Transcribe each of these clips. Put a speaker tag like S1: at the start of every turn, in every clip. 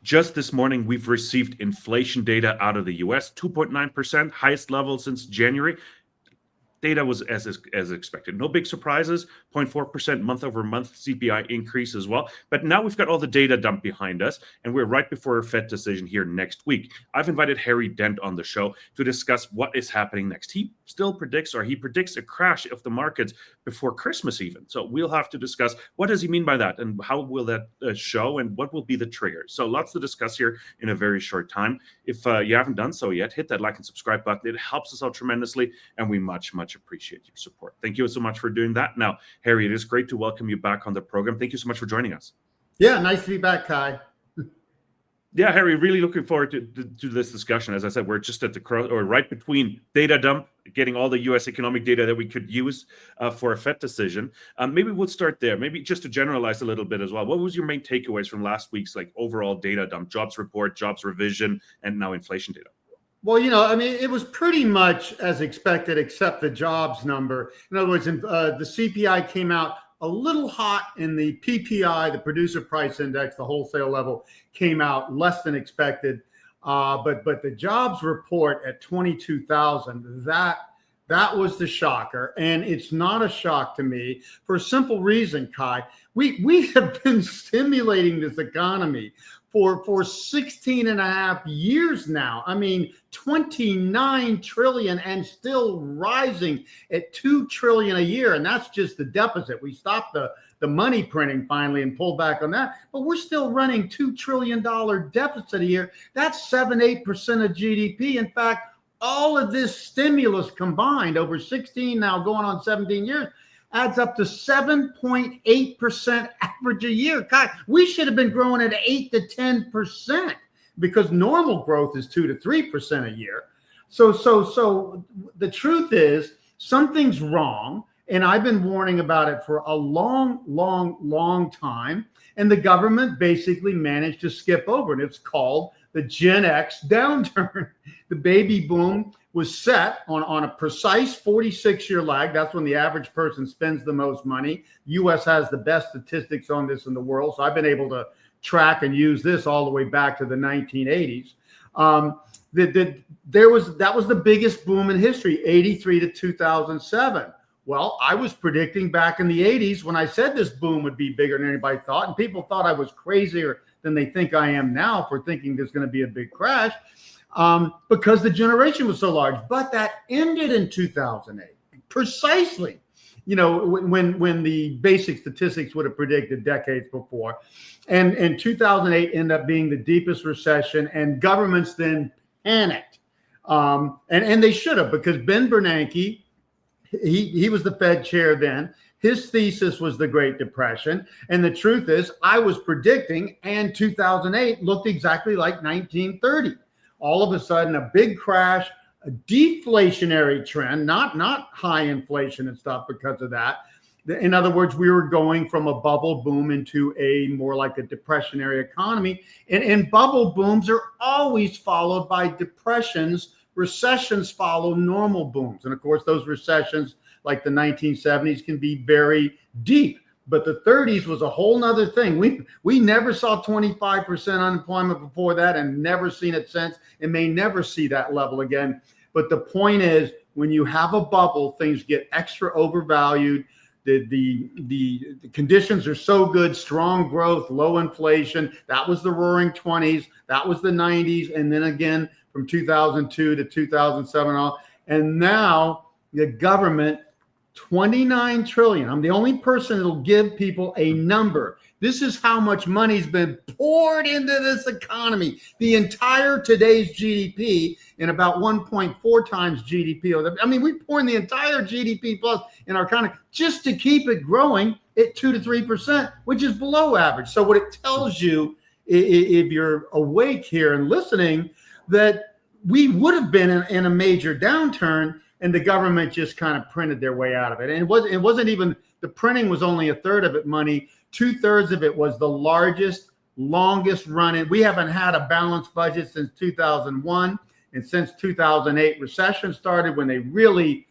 S1: Just this morning, we've received inflation data out of the US, 2.9%, highest level since January. Data was as expected. No big surprises. 0.4% month over month CPI increase as well. But now we've got all the data dumped behind us, and we're right before a Fed decision here next week. I've invited Harry Dent on the show to discuss what is happening next. He predicts a crash of the markets before Christmas even. So we'll have to discuss what does he mean by that, and how will that show, and what will be the trigger. So lots to discuss here in a very short time. If you haven't done so yet, hit that like and subscribe button. It helps us out tremendously, and we much appreciate your support. Thank you so much for doing that. Now, Harry, it is great to welcome you back on the program. Thank you so much for joining us.
S2: Yeah, nice to be back, Kai.
S1: Yeah, Harry, really looking forward to this discussion. As I said, we're just at the right between data dump, getting all the U.S. economic data that we could use for a Fed decision. Maybe we'll start there. Maybe just to generalize a little bit as well. What was your main takeaways from last week's overall data dump, jobs report, jobs revision, and now inflation data?
S2: Well, it was pretty much as expected, except the jobs number. In other words, the CPI came out a little hot, and the PPI, the producer price index, the wholesale level, came out less than expected. But the jobs report at 22,000, that was the shocker. And it's not a shock to me for a simple reason, Kai. We have been stimulating this economy for 16 and a half years now. 29 trillion and still rising at 2 trillion a year. And that's just the deficit. We stopped the money printing finally and pulled back on that, but we're still running $2 trillion deficit a year. That's 7-8% of GDP. In fact, all of this stimulus combined over 16, now going on 17 years, adds up to 7.8% average a year. God, we should have been growing at 8 to 10% because normal growth is 2 to 3% a year. So the truth is something's wrong, and I've been warning about it for a long time. And the government basically managed to skip over it. It's called the Gen X downturn. The baby boom was set on a precise 46-year lag. That's when the average person spends the most money. U.S. has the best statistics on this in the world, so I've been able to track and use this all the way back to the 1980s. That was the biggest boom in history, 83 to 2007. Well, I was predicting back in the 80s when I said this boom would be bigger than anybody thought, and people thought I was crazier than they think I am now for thinking there's going to be a big crash. Because the generation was so large, but that ended in 2008, precisely, when the basic statistics would have predicted decades before. And 2008 ended up being the deepest recession, and governments then panicked. And they should have, because Ben Bernanke, he was the Fed chair then. His thesis was the Great Depression. And the truth is, I was predicting, and 2008 looked exactly like 1930. All of a sudden, a big crash, a deflationary trend, not high inflation and stuff because of that. In other words, we were going from a bubble boom into a more like a depressionary economy. And bubble booms are always followed by depressions. Recessions follow normal booms. And of course, those recessions like the 1970s can be very deep. But the 30s was a whole nother thing. We never saw 25% unemployment before that, and never seen it since, and may never see that level again. But the point is, when you have a bubble, things get extra overvalued. The conditions are so good, strong growth, low inflation. That was the roaring 20s. That was the 90s. And then again, from 2002 to 2007. And now the government, 29 trillion. I'm the only person that'll give people a number. This is how much money's been poured into this economy. The entire today's GDP in about 1.4 times GDP. We're pouring the entire GDP plus in our economy just to keep it growing at 2 to 3%, which is below average. So what it tells you, if you're awake here and listening, that we would have been in a major downturn, and the government just kind of printed their way out of it. And it wasn't even, the printing was only a third of it money. 2/3 of it was the largest, longest running. We haven't had a balanced budget since 2001. And since 2008 recession started, when they really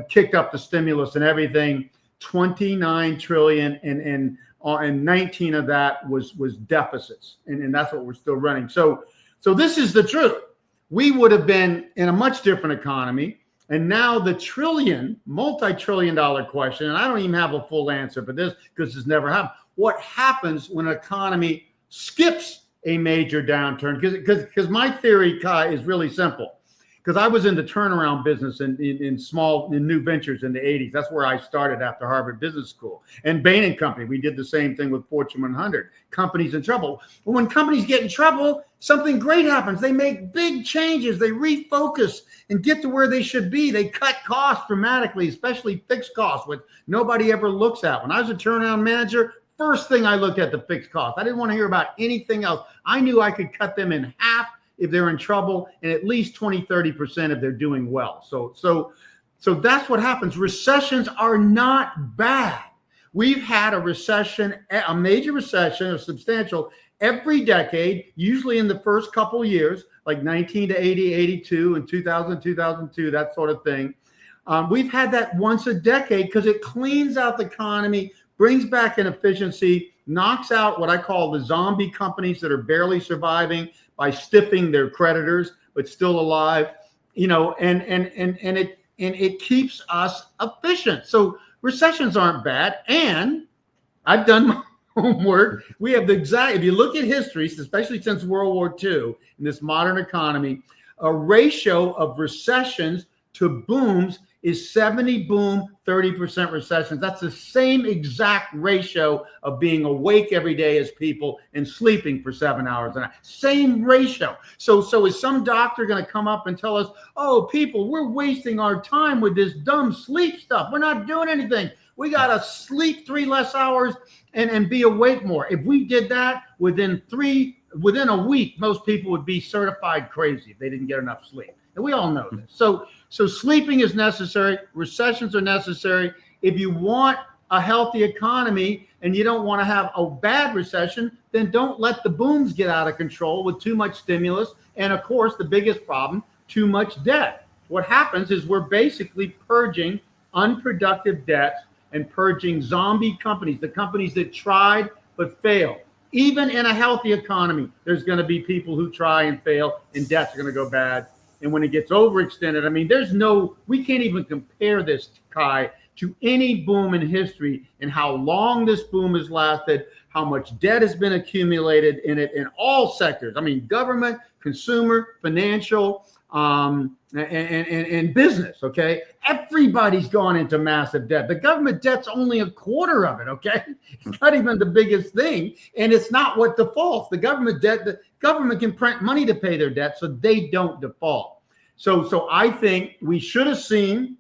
S2: kicked up the stimulus and everything, 29 trillion and and 19 of that was deficits, and that's what we're still running. So this is the truth. We would have been in a much different economy. And now the multi-trillion-dollar question, and I don't even have a full answer for this because it's never happened. What happens when an economy skips a major downturn? Because my theory, Kai, is really simple. Because I was in the turnaround business in new ventures in the 80s. That's where I started after Harvard Business School. And Bain and Company, we did the same thing with Fortune 100. Companies in trouble. But when companies get in trouble, something great happens. They make big changes. They refocus and get to where they should be. They cut costs dramatically, especially fixed costs, which nobody ever looks at. When I was a turnaround manager, first thing I looked at the fixed costs. I didn't want to hear about anything else. I knew I could cut them in half if they're in trouble, and at least 20-30% if they're doing well. So that's what happens. Recessions are not bad. We've had a recession, a major recession, a substantial, every decade, usually in the first couple of years, like 19 to 80, 82, and 2000, 2002, that sort of thing. We've had that once a decade because it cleans out the economy, brings back inefficiency, knocks out what I call the zombie companies that are barely surviving by stiffing their creditors, but still alive, and it keeps us efficient. So recessions aren't bad. And I've done my homework. We have if you look at history, especially since World War II in this modern economy, a ratio of recessions to booms is 70 boom, 30% recessions. That's the same exact ratio of being awake every day as people and sleeping for 7 hours a night. Same ratio. So is some doctor going to come up and tell us, oh, people, we're wasting our time with this dumb sleep stuff. We're not doing anything. We got to sleep 3 less hours and be awake more. If we did that within a week, most people would be certified crazy if they didn't get enough sleep. And we all know this. So sleeping is necessary. Recessions are necessary. If you want a healthy economy and you don't want to have a bad recession, then don't let the booms get out of control with too much stimulus. And of course, the biggest problem, too much debt. What happens is we're basically purging unproductive debts and purging zombie companies, the companies that tried but failed. Even in a healthy economy, there's going to be people who try and fail and debts are going to go bad. And when it gets overextended, I mean, we can't even compare this, Kai, to any boom in history and how long this boom has lasted, how much debt has been accumulated in it in all sectors. I mean, government, consumer, financial, and business, okay? Everybody's gone into massive debt. The government debt's only a quarter of it, okay? It's not even the biggest thing, and it's not what defaults. The government can print money to pay their debt, so they don't default. So I think we should have seen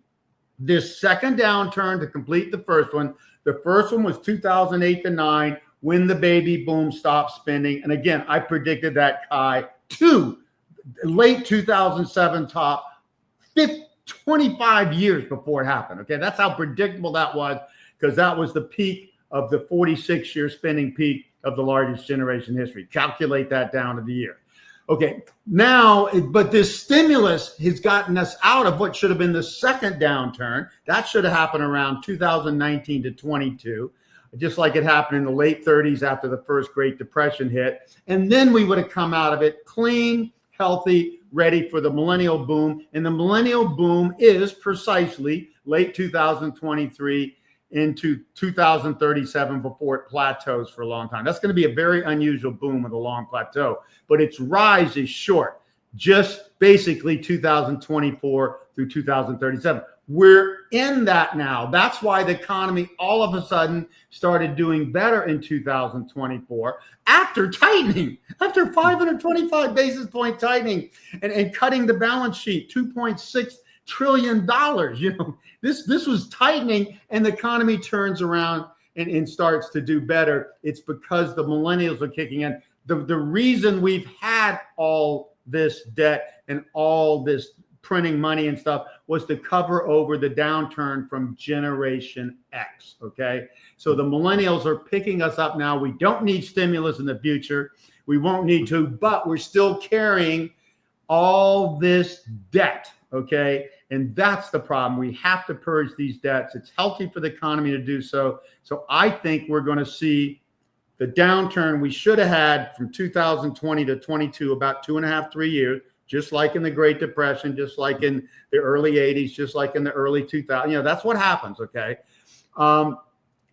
S2: this second downturn to complete the first one. The first one was 2008 to 9 when the baby boom stopped spending. And again, I predicted that, Kai, to late 2007 top, 25 years before it happened. Okay, that's how predictable that was, because that was the peak of the 46-year spending peak of the largest generation in history. Calculate that down to the year. Okay, now, but this stimulus has gotten us out of what should have been the second downturn. That should have happened around 2019 to 22, just like it happened in the late 30s after the first Great Depression hit. And then we would have come out of it clean, healthy, ready for the millennial boom. And the millennial boom is precisely late 2023 into 2037 before it plateaus for a long time. That's going to be a very unusual boom with a long plateau, but its rise is short, just basically 2024 through 2037. We're in that now. That's why the economy all of a sudden started doing better in 2024 after tightening, after 525 basis point tightening and cutting the balance sheet, $2.6 trillion. This was tightening, and the economy turns around and starts to do better. It's because the millennials are kicking in. The reason we've had all this debt and all this printing money and stuff was to cover over the downturn from Generation X. Okay, so the millennials are picking us up now. We don't need stimulus in the future. We won't need to, but we're still carrying all this debt. Okay, and that's the problem. We have to purge these debts. It's healthy for the economy to do so. So I think we're going to see the downturn we should have had from 2020 to 22, about 2.5, 3 years, just like in the Great Depression, just like in the early 80s, just like in the early 2000s. You know, that's what happens, okay?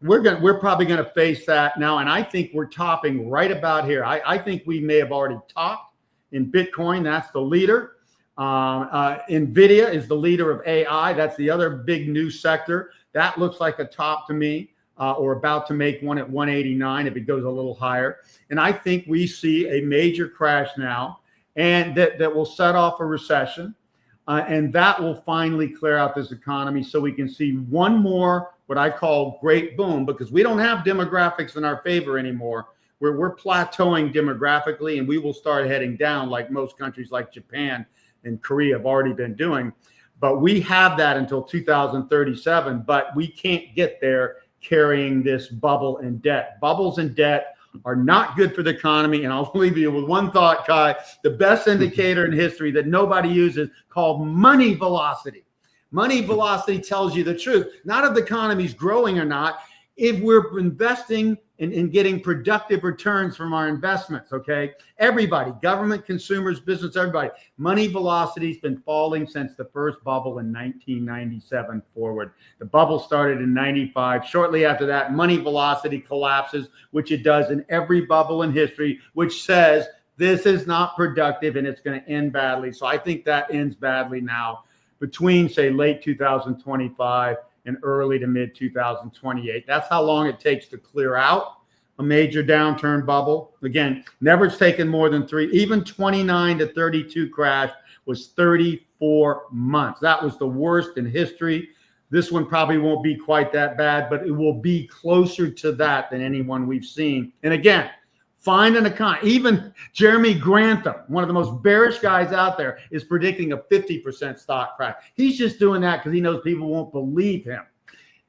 S2: We're probably going to face that now, and I think we're topping right about here. I think we may have already topped in Bitcoin. That's the leader. NVIDIA is the leader of AI. That's the other big new sector. That looks like a top to me, or about to make one at 189 if it goes a little higher. And I think we see a major crash now, and that will set off a recession. And that will finally clear out this economy so we can see one more, what I call great boom, because we don't have demographics in our favor anymore. We're plateauing demographically, and we will start heading down like most countries like Japan and Korea have already been doing. But we have that until 2037, but we can't get there carrying this bubble and debt. Bubbles and debt are not good for the economy. And I'll leave you with one thought, Kai, the best indicator in history that nobody uses, called money velocity. Money velocity tells you the truth, not if the economy's growing or not, if we're investing in getting productive returns from our investments, okay? Everybody, government, consumers, business, everybody. Money velocity's been falling since the first bubble in 1997 forward. The bubble started in 95. Shortly after that, money velocity collapses, which it does in every bubble in history, which says this is not productive and it's going to end badly. So I think that ends badly now between, say, late 2025 and early to mid 2028. That's how long it takes to clear out a major downturn bubble. Again, never it's taken more than 3. Even 29 to 32 crash was 34 months. That was the worst in history. This one probably won't be quite that bad, but it will be closer to that than any one we've seen. And again, find an economy. Even Jeremy Grantham, one of the most bearish guys out there, is predicting a 50% stock crash. He's just doing that because he knows people won't believe him.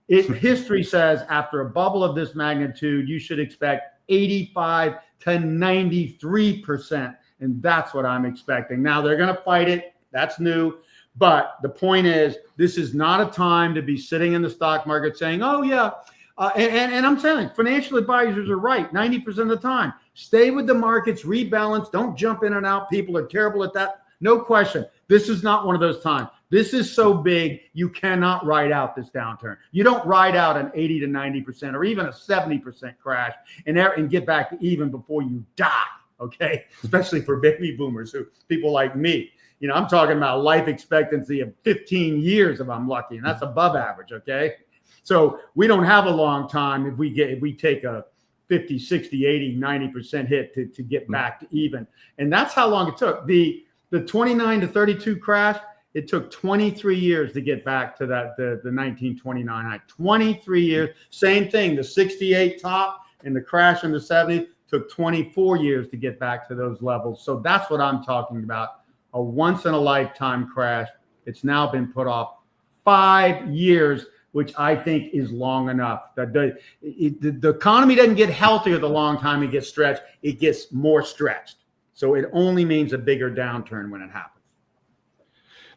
S2: History says after a bubble of this magnitude, you should expect 85 to 93%. And that's what I'm expecting. Now, they're going to fight it. That's new. But the point is, this is not a time to be sitting in the stock market saying, oh, yeah. And I'm telling you, financial advisors are right 90% of the time. Stay with the markets, rebalance. Don't jump in and out. People are terrible at that. No question. This is not one of those times. This is so big, you cannot ride out this downturn. You don't ride out an 80 to 90% or even a 70% crash and get back to even before you die, okay? Especially for baby boomers, people like me. You know, I'm talking about life expectancy of 15 years if I'm lucky, and that's above average, okay? So we don't have a long time if we take a 50, 60, 80, 90% hit to get back to even. And that's how long it took. The 29 to 32 crash, it took 23 years to get back to that the 1929 high. 23 years. Same thing. The 68 top and the crash in the 70s took 24 years to get back to those levels. So that's what I'm talking about. A once in a lifetime crash. It's now been put off 5 years, which I think is long enough. The economy doesn't get healthier the long time it gets stretched. It gets more stretched. So it only means a bigger downturn when it happens.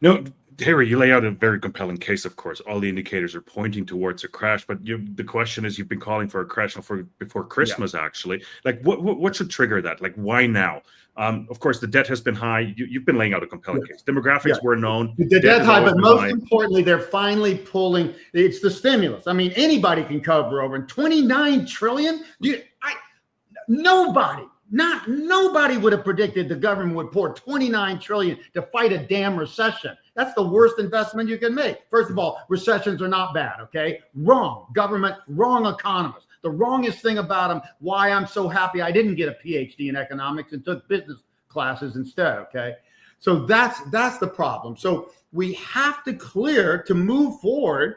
S1: No, Harry, you lay out a very compelling case, of course. All the indicators are pointing towards a crash, but the question is, you've been calling for a crash before Christmas, actually. Like, what should trigger that? Like, why now? Of course, the debt has been high. You've been laying out a compelling case. Demographics were known.
S2: The debt's high, but most importantly, they're finally pulling. It's the stimulus. I mean, anybody can cover over. And 29 trillion? Nobody would have predicted the government would pour 29 trillion to fight a damn recession. That's the worst investment you can make. First of all, recessions are not bad, okay? Wrong government, wrong economists. The wrongest thing about them, why I'm so happy I didn't get a PhD in economics and took business classes instead, okay? So that's the problem. So we have to clear to move forward.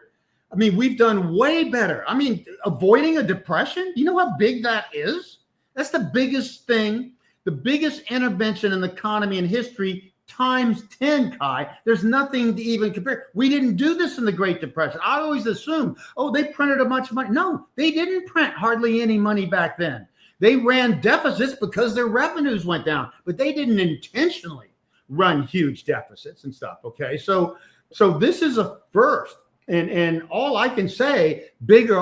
S2: I mean, we've done way better. I mean, avoiding a depression, you know how big that is? That's the biggest thing, the biggest intervention in the economy in history times 10, Kai. There's nothing to even compare. We didn't do this in the Great Depression. I always assumed, they printed a bunch of money. No, they didn't print hardly any money back then. They ran deficits because their revenues went down, but they didn't intentionally run huge deficits and stuff, okay? So this is a first. And all I can say,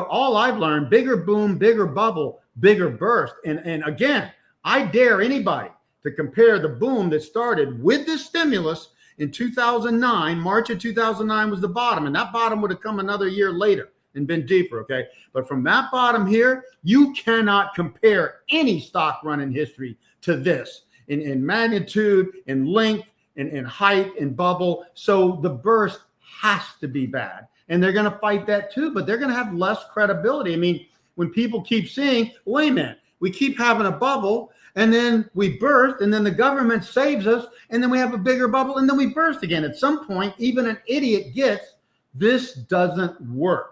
S2: all I've learned, bigger boom, bigger bubble, bigger burst. And again, I dare anybody to compare the boom that started with this stimulus in 2009. March of 2009 was the bottom, and that bottom would have come another year later and been deeper, okay? But from that bottom here, you cannot compare any stock run in history to this in magnitude, in length, in height, in bubble. So the burst has to be bad. And they're going to fight that too, but they're going to have less credibility. I mean, when people keep saying, wait a minute, we keep having a bubble, and then we burst, and then the government saves us, and then we have a bigger bubble, and then we burst again. At some point, even an idiot gets, this doesn't work.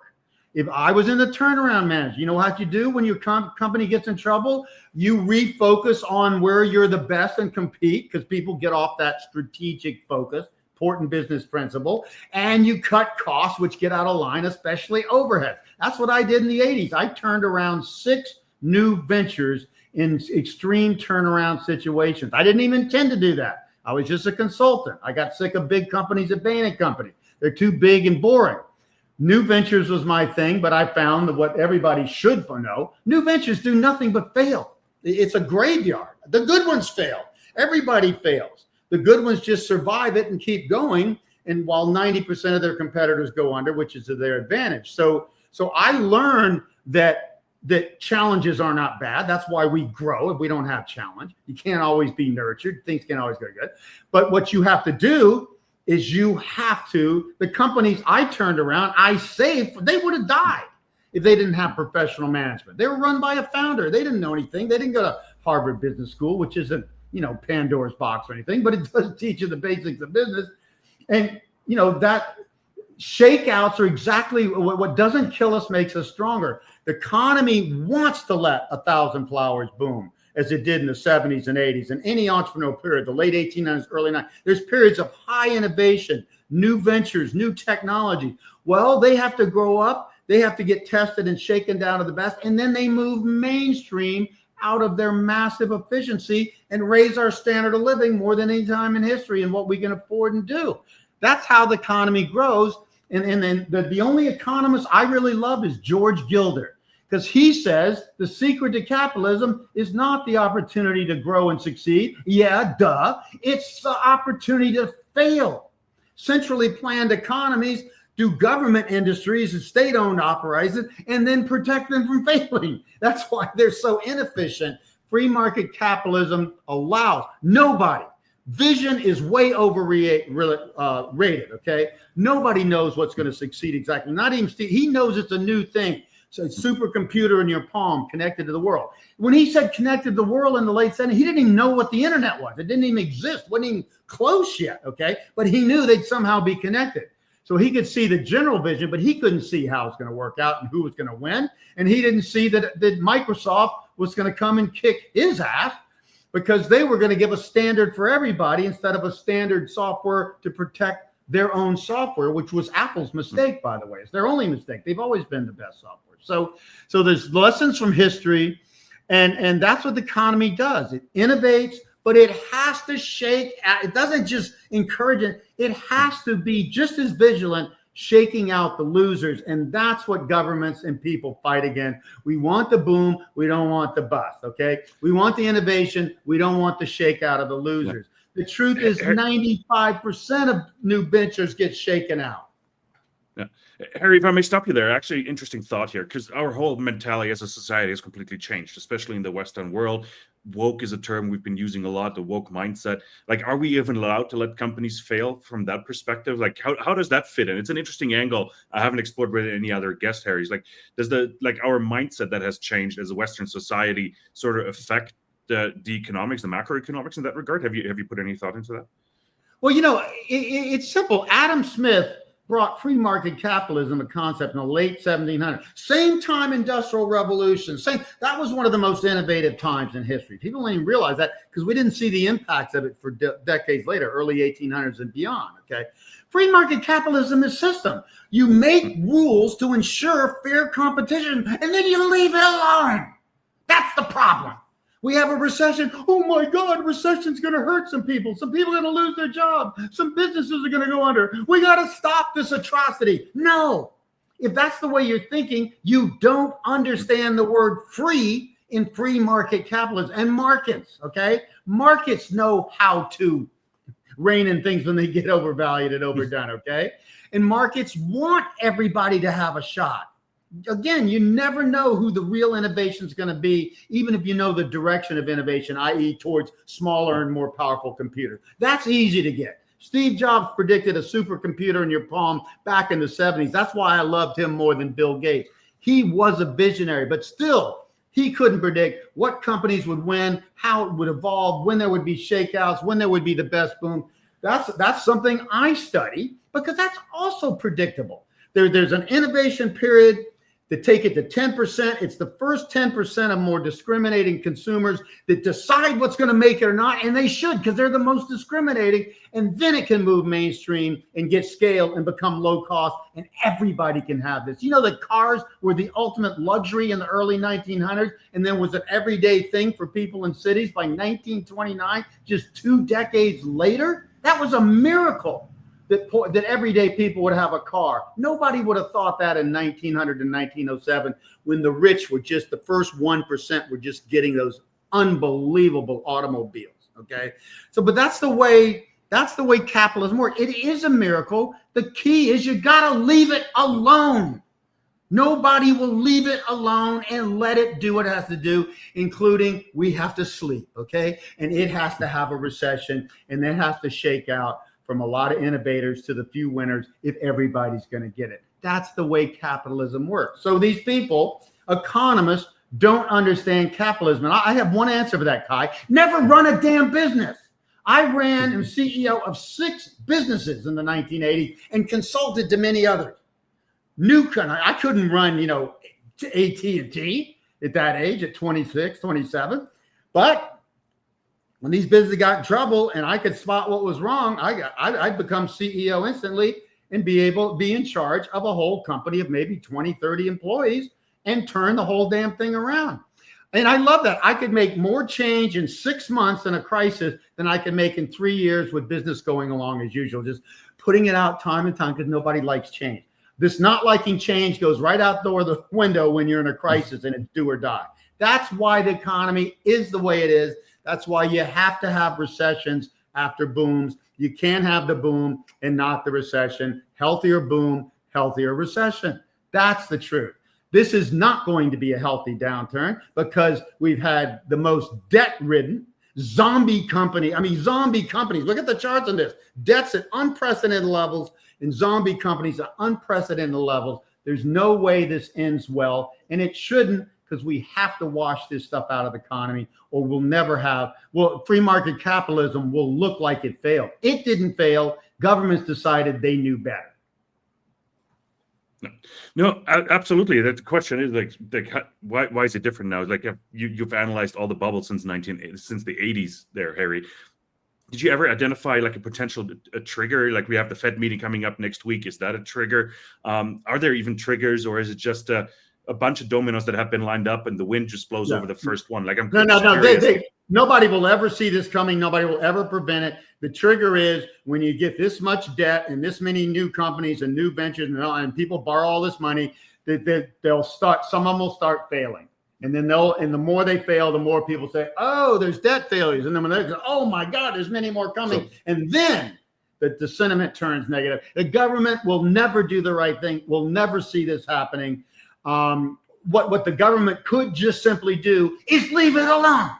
S2: If I was in the turnaround manager, you know what you do when your company gets in trouble? You refocus on where you're the best and compete, because people get off that strategic focus, important business principle, and you cut costs, which get out of line, especially overhead. That's what I did in the 80s. I turned around 6 new ventures in extreme turnaround situations. I didn't even intend to do that. I was just a consultant. I got sick of big companies at Bain & Company. They're too big and boring. New ventures was my thing, but I found that what everybody should know, new ventures do nothing but fail. It's a graveyard. The good ones fail. Everybody fails. The good ones just survive it and keep going. And while 90% of their competitors go under, which is to their advantage. So I learned that challenges are not bad. That's why we grow if we don't have challenge. You can't always be nurtured. Things can't always go good. But what you have to do is the companies I turned around, I saved, they would have died if they didn't have professional management. They were run by a founder. They didn't know anything. They didn't go to Harvard Business School, which isn't, Pandora's box or anything, but it does teach you the basics of business. And, that shakeouts are exactly what doesn't kill us makes us stronger. The economy wants to let 1,000 flowers bloom, as it did in the 70s and 80s. And any entrepreneurial period, the late 1800s, early 90s, there's periods of high innovation, new ventures, new technology. Well, they have to grow up. They have to get tested and shaken down to the best. And then they move mainstream out of their massive efficiency and raise our standard of living more than any time in history and what we can afford and do. That's how the economy grows. And then the only economist I really love is George Gilder, because he says the secret to capitalism is not the opportunity to grow and succeed. Yeah, duh. It's the opportunity to fail. Centrally planned economies do government industries and state-owned operations and then protect them from failing. That's why they're so inefficient. Free market capitalism allows nobody. Vision is way overrated, okay? Nobody knows what's going to succeed exactly. Not even Steve. He knows it's a new thing. So it's a supercomputer in your palm connected to the world. When he said connected to the world in the late 70s, he didn't even know what the internet was. It didn't even exist. Wasn't even close yet, okay? But he knew they'd somehow be connected. So he could see the general vision, but he couldn't see how it's going to work out and who was going to win. And he didn't see that Microsoft was going to come and kick his ass, because they were going to give a standard for everybody instead of a standard software to protect their own software, which was Apple's mistake, by the way. It's their only mistake. They've always been the best software. So there's lessons from history, and that's what the economy does. It innovates, but it has to shake. It doesn't just encourage it. It has to be just as vigilant, shaking out the losers. And that's what governments and people fight against. We want the boom. We don't want the bust. Okay. We want the innovation. We don't want the shakeout of the losers. Yeah. The truth is 95% of new ventures get shaken out.
S1: Yeah. Harry, if I may stop you there, actually interesting thought here, because our whole mentality as a society has completely changed, especially in the Western world. Woke is a term we've been using a lot, the woke mindset. Like, are we even allowed to let companies fail from that perspective? Like, how does that fit in? It's an interesting angle I haven't explored with any other guest, Harry's. Like, does our mindset that has changed as a Western society sort of affect the economics, the macroeconomics in that regard? Have you put any thought into that?
S2: Well, it's simple. Adam Smith brought free market capitalism, a concept in the late 1700s. Same time industrial revolution. That was one of the most innovative times in history. People don't even realize that because we didn't see the impacts of it for decades later, early 1800s and beyond. Okay, free market capitalism is system. You make rules to ensure fair competition, and then you leave it alone. That's the problem. We have a recession. Oh my God, recession's going to hurt some people. Some people are going to lose their job. Some businesses are going to go under. We got to stop this atrocity. No. If that's the way you're thinking, you don't understand the word free in free market capitalism and markets, okay? Markets know how to rein in things when they get overvalued and overdone, okay? And markets want everybody to have a shot. Again, you never know who the real innovation is going to be, even if you know the direction of innovation, i.e. towards smaller and more powerful computers. That's easy to get. Steve Jobs predicted a supercomputer in your palm back in the 70s. That's why I loved him more than Bill Gates. He was a visionary, but still, he couldn't predict what companies would win, how it would evolve, when there would be shakeouts, when there would be the best boom. That's something I study because that's also predictable. There's an innovation period to take it to 10%. It's the first 10% of more discriminating consumers that decide what's going to make it or not, and they should because they're the most discriminating, and then it can move mainstream and get scale and become low cost, and everybody can have this. You know that cars were the ultimate luxury in the early 1900s and then was an everyday thing for people in cities by 1929, just 2 decades later? That was a miracle. That everyday people would have a car. Nobody would have thought that in 1900 and 1907 when the rich were just the first 1% were just getting those unbelievable automobiles. Okay. So, but that's the way capitalism works. It is a miracle. The key is you got to leave it alone. Nobody will leave it alone and let it do what it has to do, including we have to sleep. Okay. And it has to have a recession and it has to shake out from a lot of innovators to the few winners if everybody's going to get it. That's the way capitalism works. So these people, economists, don't understand capitalism. And I have one answer for that, Kai. Never run a damn business. I ran and CEO of 6 businesses in the 1980s and consulted to many others. I couldn't run, AT&T at that age, at 26, 27. But when these businesses got in trouble and I could spot what was wrong, I'd become CEO instantly and be in charge of a whole company of maybe 20, 30 employees and turn the whole damn thing around. And I love that. I could make more change in 6 months in a crisis than I could make in 3 years with business going along as usual, just putting it out time and time because nobody likes change. This not liking change goes right out the window when you're in a crisis and it's do or die. That's why the economy is the way it is. That's why you have to have recessions after booms. You can't have the boom and not the recession. Healthier boom, healthier recession. That's the truth. This is not going to be a healthy downturn because we've had the most debt-ridden zombie companies. Look at the charts on this. Debts at unprecedented levels and zombie companies at unprecedented levels. There's no way this ends well, and it shouldn't, because we have to wash this stuff out of the economy or we'll never have, free market capitalism will look like it failed. It didn't fail. Governments decided they knew better.
S1: No, absolutely. That question is like why is it different now? Like you've analyzed all the bubbles since the 80s there, Harry. Did you ever identify like a potential trigger? Like we have the Fed meeting coming up next week. Is that a trigger? Are there even triggers, or is it just a bunch of dominoes that have been lined up and the wind just blows over the first one? Like
S2: nobody will ever see this coming. Nobody will ever prevent it. The trigger is when you get this much debt and this many new companies and new ventures and people borrow all this money, they'll start. Some of them will start failing, and then the more they fail, the more people say, "Oh, there's debt failures," and then when they go, "Oh my God, there's many more coming," and then the sentiment turns negative. The government will never do the right thing. We'll never see this happening. What the government could just simply do is leave it alone,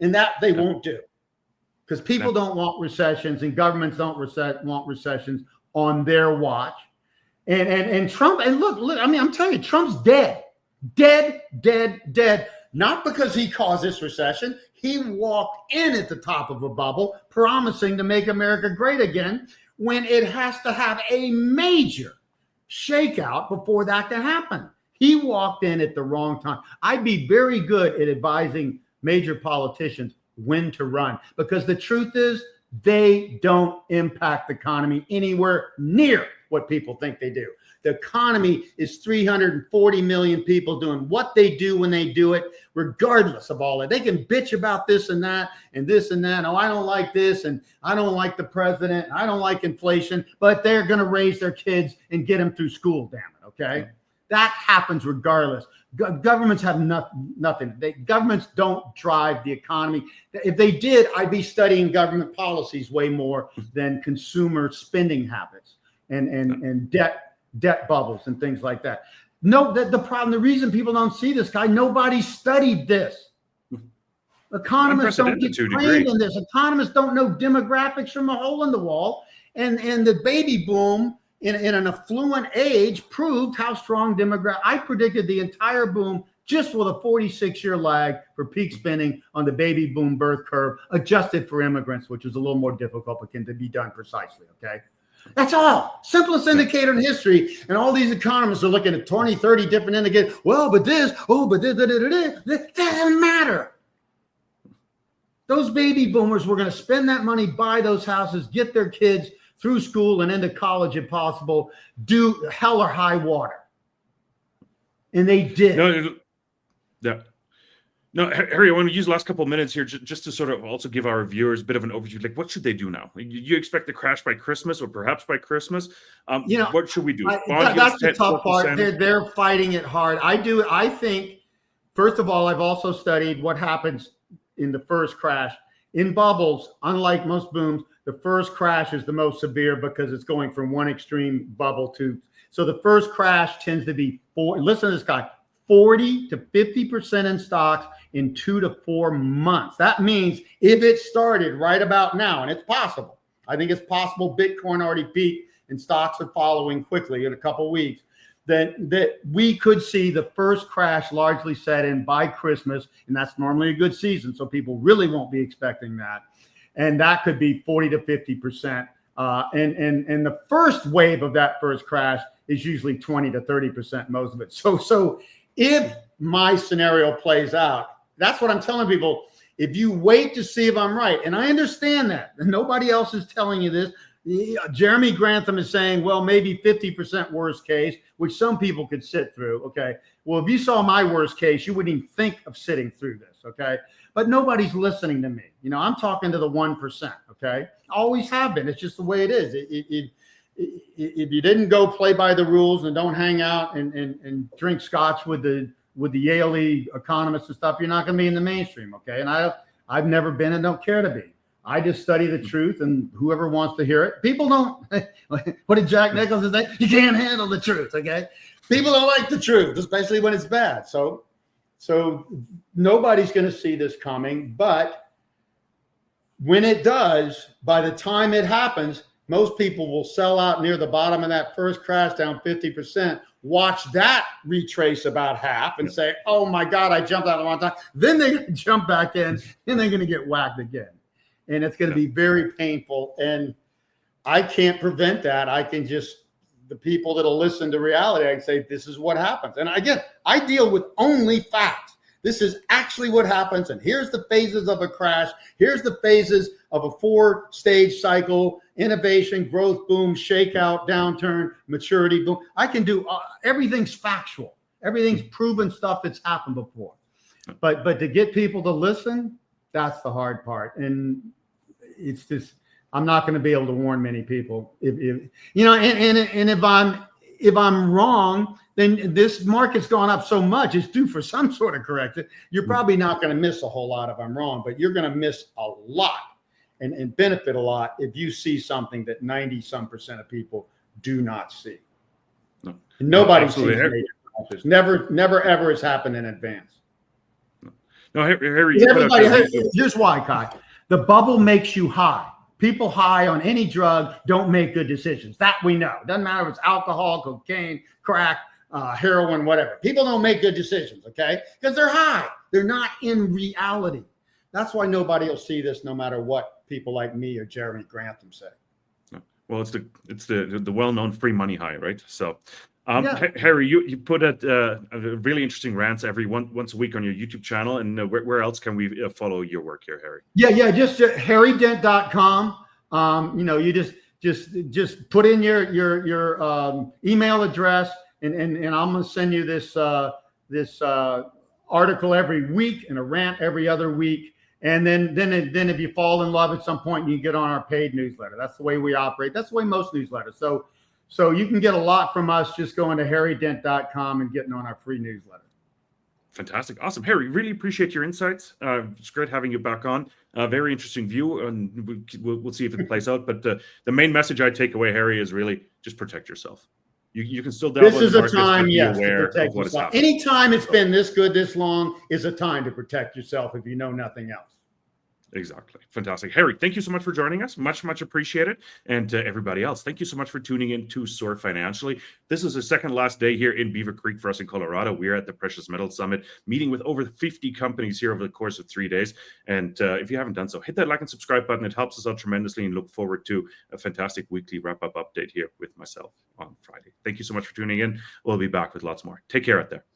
S2: and that they won't do, because people don't want recessions and governments don't want recessions on their watch. And Trump, and look, I mean, I'm telling you, Trump's dead. Not because he caused this recession. He walked in at the top of a bubble, promising to make America great again, when it has to have a major shakeout before that can happen. He walked in at the wrong time. I'd be very good at advising major politicians when to run, because the truth is they don't impact the economy anywhere near what people think they do. The economy is 340 million people doing what they do when they do it, regardless of all that. They can bitch about this and that and this and that. Oh, I don't like this, and I don't like the president, I don't like inflation, but they're going to raise their kids and get them through school, damn it, okay? That happens regardless. Governments have nothing. Governments don't drive the economy. If they did, I'd be studying government policies way more than consumer spending habits and debt bubbles and things like that. No, the problem, the reason people don't see this guy, nobody studied this. Economists don't get trained in this. Economists don't know demographics from a hole in the wall. And the baby boom in an affluent age proved how strong I predicted the entire boom just with a 46-year lag for peak spending on the baby boom birth curve, adjusted for immigrants, which is a little more difficult, but can be done precisely, okay? That's all. Simplest indicator in history. And all these economists are looking at 20, 30 different indicators. Well, but this, that doesn't matter. Those baby boomers were going to spend that money, buy those houses, get their kids through school and into college if possible, do hell or high water. And they did.
S1: No, Harry, I want to use the last couple of minutes here just to sort of also give our viewers a bit of an overview. Like, what should they do now? You expect to crash by Christmas or perhaps by Christmas? What should we do?
S2: That's the tough part. They're fighting it hard. I think, first of all, I've also studied what happens in the first crash. In bubbles, unlike most booms, the first crash is the most severe because it's going from one extreme bubble to. So the first crash tends to be listen to this guy, 40 to 50% in stocks in 2 to 4 months. That means if it started right about now, and it's possible, I think it's possible Bitcoin already peaked and stocks are following quickly in a couple of weeks, that we could see the first crash largely set in by Christmas, and that's normally a good season, so people really won't be expecting that. And that could be 40 to 50%. And the first wave of that first crash is usually 20 to 30%, most of it. So if my scenario plays out, that's what I'm telling people. If you wait to see if I'm right, and I understand that, and nobody else is telling you this. Jeremy Grantham is saying, well, maybe 50% worst case, which some people could sit through. Okay. Well, if you saw my worst case, you wouldn't even think of sitting through this. Okay. But nobody's listening to me. I'm talking to the 1%. Okay. Always have been. It's just the way it is. If you didn't go play by the rules and don't hang out and drink scotch with the Yale economists and stuff, you're not going to be in the mainstream. Okay. And I've never been and don't care to be. I just study the truth, and whoever wants to hear it. People don't. What did Jack Nicholson say? You can't handle the truth. Okay. People don't like the truth, especially when it's bad. So nobody's going to see this coming. But when it does, by the time it happens, most people will sell out near the bottom of that first crash down 50%. Watch that retrace about half and say, oh my God, I jumped out a long time. Then they're going to jump back in and they're going to get whacked again. And it's going to be very painful. And I can't prevent that. I can just, the people that'll listen to reality, I can say, this is what happens. And again, I deal with only facts. This is actually what happens. And here's the phases of a crash. Here's the phases of a 4-stage cycle: innovation, growth, boom, shakeout, downturn, maturity, boom. I can do everything's factual. Everything's proven stuff that's happened before. But to get people to listen, that's the hard part. And it's just, I'm not going to be able to warn many people. If I'm wrong, then this market's gone up so much, it's due for some sort of correction. You're probably not going to miss a whole lot if I'm wrong, but you're going to miss a lot and benefit a lot if you see something that 90-some% of people do not see.
S1: No.
S2: Nobody sees major crashes. Never ever has happened in advance.
S1: No, Harry.
S2: Here's why, Kai. The bubble makes you high. People high on any drug don't make good decisions. That we know. Doesn't matter if it's alcohol, cocaine, crack, heroin, whatever. People don't make good decisions, okay? Because they're high. They're not in reality. That's why nobody will see this, no matter what people like me or Jeremy Grantham say.
S1: Well, it's the well-known free money high, right? So. Harry, you put out a really interesting rants once a week on your YouTube channel, and where else can we follow your work here, Harry? Just
S2: harrydent.com. You just put in your email address, and I'm going to send you this article every week and a rant every other week. And then if you fall in love at some point, you get on our paid newsletter. That's the way we operate. That's the way most newsletters. So you can get a lot from us just going to harrydent.com and getting on our free newsletter.
S1: Fantastic. Awesome. Harry, really appreciate your insights. It's great having you back on. Very interesting view, and we'll see if it plays out. But the main message I take away, Harry, is really just protect yourself. You can still delve
S2: This
S1: into
S2: is
S1: the
S2: a
S1: markets,
S2: time,
S1: but be
S2: yes, to
S1: aware
S2: protect
S1: of what is
S2: yourself.
S1: happening.
S2: Anytime it's been this good, this long, is a time to protect yourself if you know nothing else.
S1: Exactly. Fantastic. Harry, thank you so much for joining us. Much, much appreciated. And to everybody else, thank you so much for tuning in to Soar Financially. This is the second last day here in Beaver Creek for us in Colorado. We're at the Precious Metals Summit, meeting with over 50 companies here over the course of 3 days. And if you haven't done so, hit that like and subscribe button. It helps us out tremendously, and look forward to a fantastic weekly wrap-up update here with myself on Friday. Thank you so much for tuning in. We'll be back with lots more. Take care out there.